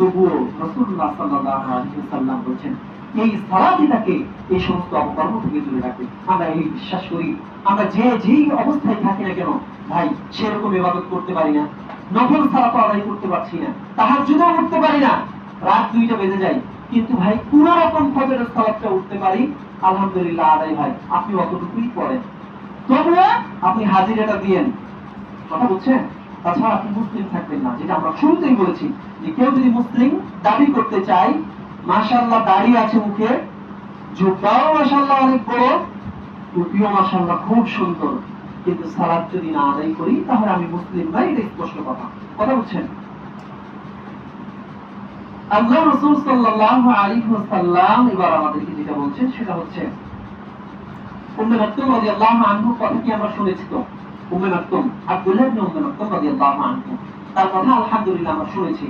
তবুও রাসূলুল্লাহ সাল্লাল্লাহু আলাইহি ওয়াসাল্লাম বলেছেন এই সালাতই তাকে এই সমস্ত অপকর্ম থেকে দূরে রাখে। আমরা এই বিশ্বাস করি, আমরা যেই অবস্থায় থাকি না কেন ভাই সেরকম ইবাদত করতে পারি না, নফল সালাত আদায় করতে পারছি না, তাহাজ্জুদও উঠতে পারি না, রাত 2টা বেজে যায়, কিন্তু ভাই কোন রকম ফজরের সালাতটা উঠতে পারি, আলহামদুলিল্লাহ আদায় ভাই আপনি অতটুকুই পড়েন, তবুও আপনি হাজিরাটা দিয়েন। কথা বলছেন? তাছাড়া আপনি মুসলিম থাকবেন না, যেটা আমরা শুরুতেই বলেছি যে কেউ যদি মুসলিম দাবি করতে চায়, মাশাআল্লাহ দাড়ি আছে মুখে, জুব্বাও মাশাআল্লাহ অনেক বড়, টুপিও মাশাআল্লাহ খুব সুন্দর, কিন্তু সালাত যদি না আদায় করি তাহলে আমি মুসলিম নই, এটা স্পষ্ট কথা। কথা বলছেন? আল্লাহ রাসূল সাল্লাল্লাহু আলাইহি ওয়াসাল্লাম এবার আমাদেরকে যেটা বলছেন সেটা হচ্ছে উম্মে মাকতুম রাদিয়াল্লাহু আনহু কথা কি আমরা শুনেছি তো? উম্মে মাকতুম আব্দুল্লাহ ইবনে উম্মে মাকতুম রাদিয়াল্লাহু আনহু তার কথা আলহামদুলিল্লাহ আমরা শুনেছি।